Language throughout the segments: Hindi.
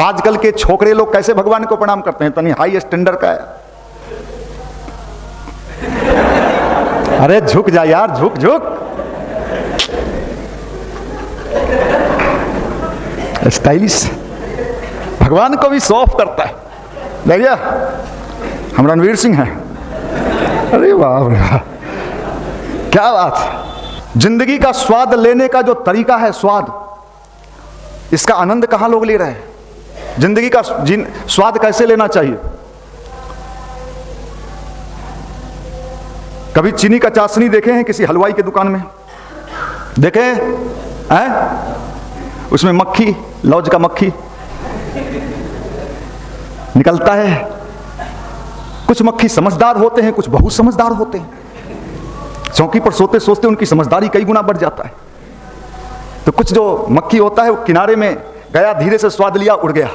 आजकल के छोकरे लोग कैसे भगवान को प्रणाम करते हैं, तनी हाई स्टैंडर्ड का है। अरे झुक जा यार, झुक झुक, स्टाइलिश। भगवान को भी सॉफ्ट करता है। देखिए हम रणवीर सिंह हैं। अरे वाह वाह, क्या बात है। जिंदगी का स्वाद लेने का जो तरीका है, स्वाद, इसका आनंद कहां लोग ले रहे हैं। जिंदगी का स्वाद कैसे लेना चाहिए। कभी चीनी का चाशनी देखे हैं किसी हलवाई के दुकान में? देखे हैं? उसमें मक्खी, लौज का मक्खी निकलता है। कुछ मक्खी समझदार होते हैं, कुछ बहुत समझदार होते हैं। चौकी पर सोते सोते उनकी समझदारी कई गुना बढ़ जाता है। तो कुछ जो मक्खी होता है वो किनारे में गया, धीरे से स्वाद लिया, उड़ गया।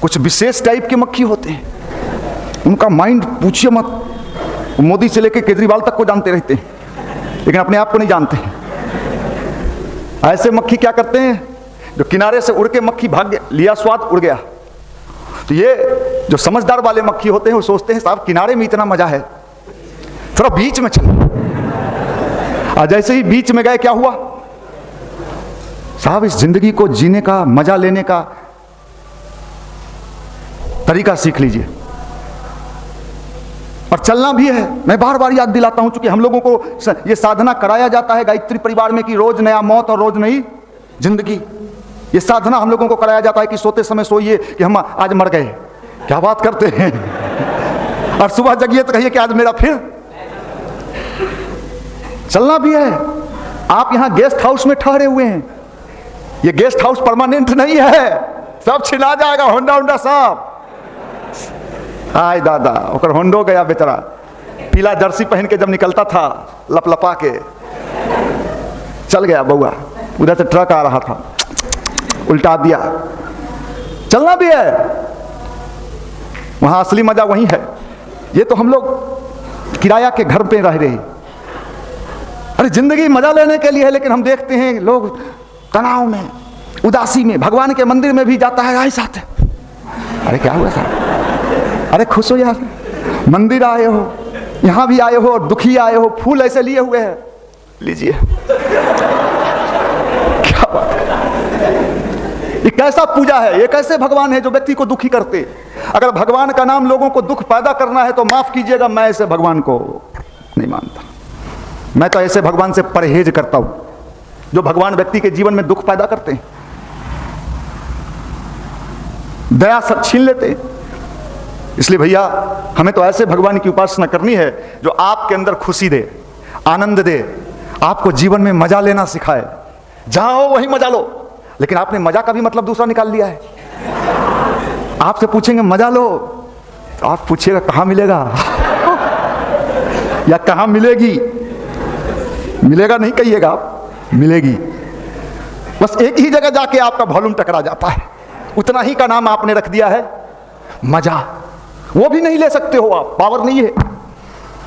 कुछ विशेष टाइप के मक्खी होते हैं, उनका माइंड पूछिए मत। मोदी से लेकर केजरीवाल तक को जानते रहते हैं, लेकिन अपने आप को नहीं जानते हैं। ऐसे मक्खी क्या करते हैं, जो किनारे से उड़ के मक्खी भाग गया, लिया स्वाद, उड़ गया। तो ये जो समझदार वाले मक्खी होते हैं वो सोचते हैं साहब किनारे में इतना मजा है, थोड़ा बीच में चलो। और जैसे ही बीच में गए, क्या हुआ साहब, इस जिंदगी को जीने का, मजा लेने का तरीका सीख लीजिए। और चलना भी है। मैं बार बार याद दिलाता हूं, चूंकि हम लोगों को ये साधना कराया जाता है गायत्री परिवार में कि रोज नया मौत और रोज नई जिंदगी। ये साधना हम लोगों को कराया जाता है कि सोते समय सोइए कि हम आज मर गए। क्या बात करते हैं। और सुबह जगिए तो कहिए कि आज मेरा फिर चलना भी है। आप यहां गेस्ट हाउस में ठहरे हुए हैं, ये गेस्ट हाउस परमानेंट नहीं है, सब छिना जाएगा। होंडा होंडा साहब, आय दादा, ओकर होंडो गया बेचारा। पीला जर्सी पहन के जब निकलता था लपलपा के, चल गया बउआ। उधर से ट्रक आ रहा था, उल्टा दिया। चलना भी है, वहां असली मजा वही है। ये तो हम लोग किराया के घर पे रह रहे हैं। अरे जिंदगी मजा लेने के लिए है, लेकिन हम देखते हैं लोग तनाव में, उदासी में। भगवान के मंदिर में भी जाता है, आई साथ। अरे क्या हुआ साहब, अरे खुश हो यार, मंदिर आए हो, यहां भी आए हो और दुखी आए हो, फूल ऐसे लिए हुए हैं, लीजिए। क्या बात है, ये कैसा पूजा है, ये कैसे भगवान है जो व्यक्ति को दुखी करते। अगर भगवान का नाम लोगों को दुख पैदा करना है तो माफ कीजिएगा, मैं ऐसे भगवान को नहीं मानता। मैं तो ऐसे भगवान से परहेज करता हूं जो भगवान व्यक्ति के जीवन में दुख पैदा करते हैं, दया सब छीन लेते हैं। इसलिए भैया हमें तो ऐसे भगवान की उपासना करनी है जो आपके अंदर खुशी दे, आनंद दे, आपको जीवन में मजा लेना सिखाए। जहां हो वहीं मजा लो। लेकिन आपने मजा का भी मतलब दूसरा निकाल लिया है। आपसे पूछेंगे मजा लो, तो आप पूछिएगा कहां मिलेगा या कहां मिलेगी। मिलेगा नहीं कहिएगा आप, मिलेगी। बस एक ही जगह जाके आपका वॉल्यूम टकरा जाता है, उतना ही का नाम आपने रख दिया है मजा। वो भी नहीं ले सकते हो आप, पावर नहीं है।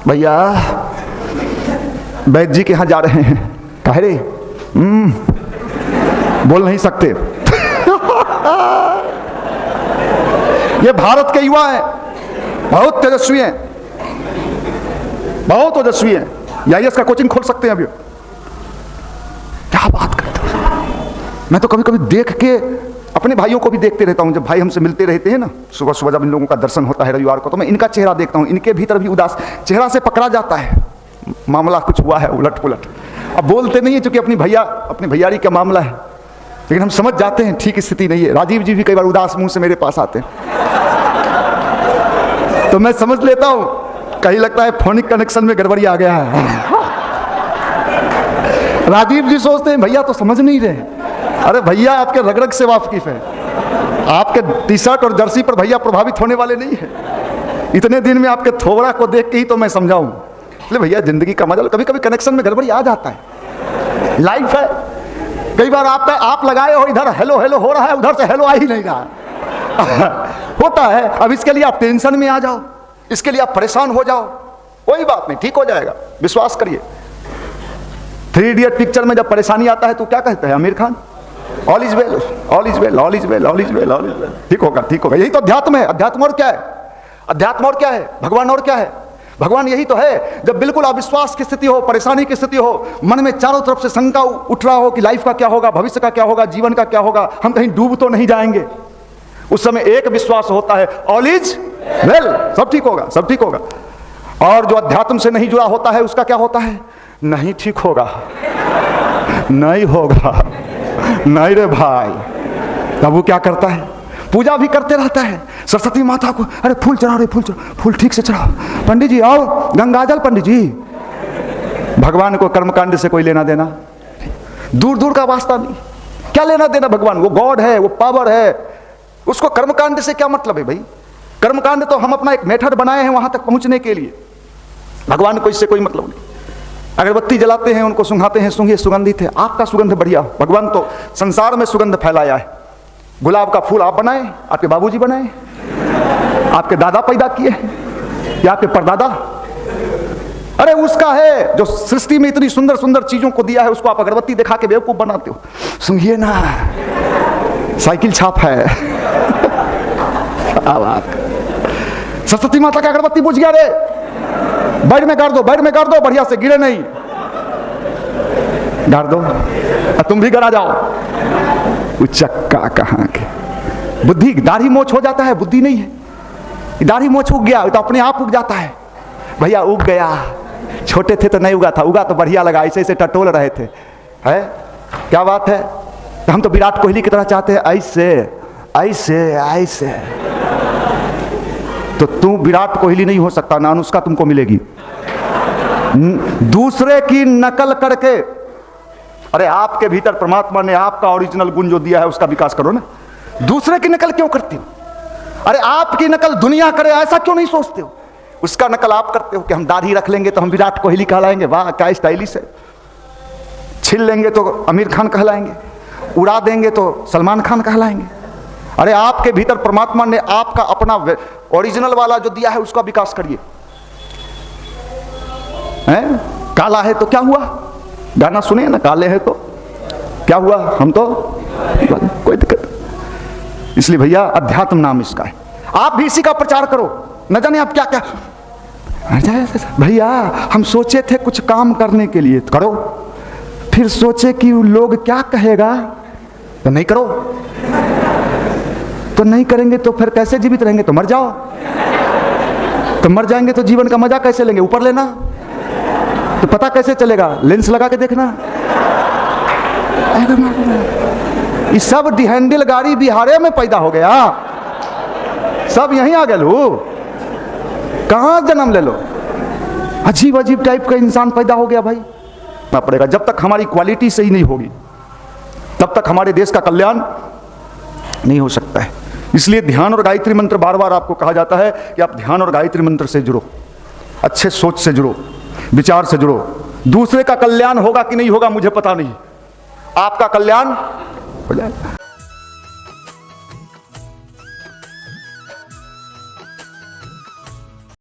भैया वैद्य जी के यहां जा रहे हैं, कह रहे बोल नहीं सकते। ये भारत के युवा हैं, बहुत तेजस्वी हैं, बहुत तेजस्वी हैं। IAS का कोचिंग खोल सकते हैं अभी। क्या बात करते हो। मैं तो कभी कभी देख के अपने भाइयों को भी देखते रहता हूं। जब भाई हमसे मिलते रहते हैं ना, सुबह सुबह जब इन लोगों का दर्शन होता है रविवार को, तो मैं इनका चेहरा देखता हूं, इनके भीतर भी उदास चेहरा से पकड़ा जाता है, मामला कुछ हुआ है उलट पुलट। अब बोलते नहीं है क्योंकि अपनी भैयारी का मामला है, लेकिन हम समझ जाते हैं ठीक स्थिति नहीं है। राजीव जी भी कई बार उदास मुंह से मेरे पास आते हैं, तो मैं समझ लेता हूं कहीं लगता है फोनिक कनेक्शन में गड़बड़ी आ गया है। राजीव जी सोचते हैं भैया तो समझ नहीं रहे। अरे भैया आपके रगरग से वाकिफ है, आपके टी शर्ट और जर्सी पर भैया प्रभावित होने वाले नहीं है। इतने दिन में आपके थोबड़ा को देख के ही तो मैं समझाऊं। इसलिए भैया जिंदगी का मजा, कभी कभी कनेक्शन में गड़बड़ी आ जाता है, लाइफ है। कई बार आप लगाए हो इधर हेलो हेलो हो रहा है, उधर से हेलो आ ही नहीं रहा होता है। अब इसके लिए आप टेंशन में आ जाओ, इसके लिए आप परेशान हो जाओ, कोई बात नहीं, ठीक हो जाएगा, विश्वास करिए। 3 इडियट पिक्चर में जब परेशानी आता है तो क्या कहते हैं Aamir Khan, all is well, all is well, all is well, all is well, all is well, ठीक होगा, ठीक होगा। यही तो अध्यात्म है। अध्यात्म और क्या है? अध्यात्म और क्या है? भगवान और क्या है? भगवान यही तो है। जब बिल्कुल अविश्वास की स्थिति हो, परेशानी की स्थिति हो, मन में चारों तरफ से शंका उठ रहा हो कि लाइफ का क्या होगा, भविष्य का क्या होगा, जीवन का क्या होगा, हम कहीं डूब तो नहीं जाएंगे, उस समय एक विश्वास होता है, ऑल इज वेल, सब ठीक होगा, सब ठीक होगा। और जो अध्यात्म से नहीं जुड़ा होता है उसका क्या होता है? नहीं ठीक होगा, नहीं होगा, नहीं रे भाई। तब वो क्या करता है? पूजा भी करते रहता है सरस्वती माता को, अरे फूल चढ़ाओ रे, फूल चढ़ाओ, फूल ठीक से चढ़ाओ, पंडित जी आओ, गंगाजल पंडित जी। भगवान को कर्मकांड से कोई लेना देना दूर दूर का वास्ता नहीं। क्या लेना देना भगवान? वो गॉड है, वो पावर है, उसको कर्मकांड से क्या मतलब है भाई? कर्मकांड तो हम अपना एक मेथड बनाए हैं वहां तक पहुंचने के लिए, भगवान को इससे कोई मतलब नहीं। अगरबत्ती जलाते हैं, उनको सुंघाते हैं, सुंघिए सुगंधित है, आपका सुगंध बढ़िया। भगवान तो संसार में सुगंध फैलाया है। गुलाब का फूल आप बनाए, आपके बाबूजी बनाए, आपके दादा पैदा किए या आपके परदादा? अरे उसका है जो सृष्टि में इतनी सुंदर सुंदर चीजों को दिया है, उसको आप अगरबत्ती दिखा के बेवकूफ बनाते हो। सुनिए ना, साइकिल छाप है। सरस्वती माता का अगरबत्ती बुझ गया रे, बेड में गाड़ दो, बेड में गाड़ दो, बढ़िया से गिरे नहीं, गाड़ दो, तुम भी गड़ा जाओ। चक्का कहाँ के? बुद्धि, दाढ़ी मोछ हो जाता है, बुद्धि नहीं है। दाढ़ी मोछ उग गया तो अपने आप उग जाता है। भैया उग गया, छोटे थे तो नहीं उगा था, उगा तो बढ़िया लगा, ऐसे ऐसे टटोल रहे थे, है क्या बात है? तो हम तो विराट कोहली की तरह चाहते हैं, ऐसे ऐसे ऐसे। तो तू विराट कोहली नहीं हो सकता ना, अनुष्का तुमको मिलेगी। दूसरे की नकल करके, अरे आपके भीतर परमात्मा ने आपका ओरिजिनल गुण जो दिया है उसका विकास करो ना। दूसरे की नकल क्यों करते हो? अरे आपकी नकल दुनिया करे ऐसा क्यों नहीं सोचते हो? उसका नकल आप करते हो कि हम दाढ़ी रख लेंगे तो हम विराट कोहली कहलाएंगे, वाह क्या स्टाइलिश है। छील लेंगे तो आमिर खान कहलाएंगे, उड़ा देंगे तो सलमान खान कहलाएंगे। अरे आपके भीतर परमात्मा ने आपका अपना ओरिजिनल वाला जो दिया है उसका विकास करिए। काला है तो क्या हुआ? गाना सुने ना, काले हैं तो क्या हुआ, हम तो कोई दिक्कत। इसलिए भैया अध्यात्म नाम इसका है, आप भी इसी का प्रचार करो। न जाने आप क्या क्या भैया, हम सोचे थे कुछ काम करने के लिए, तो करो, फिर सोचे कि लोग क्या कहेगा तो नहीं करो, तो नहीं करेंगे तो फिर कैसे जीवित रहेंगे? तो मर जाओ, तो मर जाएंगे तो जीवन का मजा कैसे लेंगे? ऊपर लेना, तो पता कैसे चलेगा? लेंस लगा के देखना। ये सब डिहेंडल गाड़ी बिहारे में पैदा हो गया, सब यहीं आ गए लो, कहाँ जन्म ले लो? अजीब अजीब टाइप का इंसान पैदा हो गया भाई। ना पड़ेगा, जब तक हमारी क्वालिटी सही नहीं होगी तब तक हमारे देश का कल्याण नहीं हो सकता है। इसलिए ध्यान और गायत्री मंत्र बार बार आपको कहा जाता है कि आप ध्यान और गायत्री मंत्र से जुड़ो, अच्छे सोच से जुड़ो, विचार से जुड़ो। दूसरे का कल्याण होगा कि नहीं होगा मुझे पता नहीं, आपका कल्याण हो जाएगा।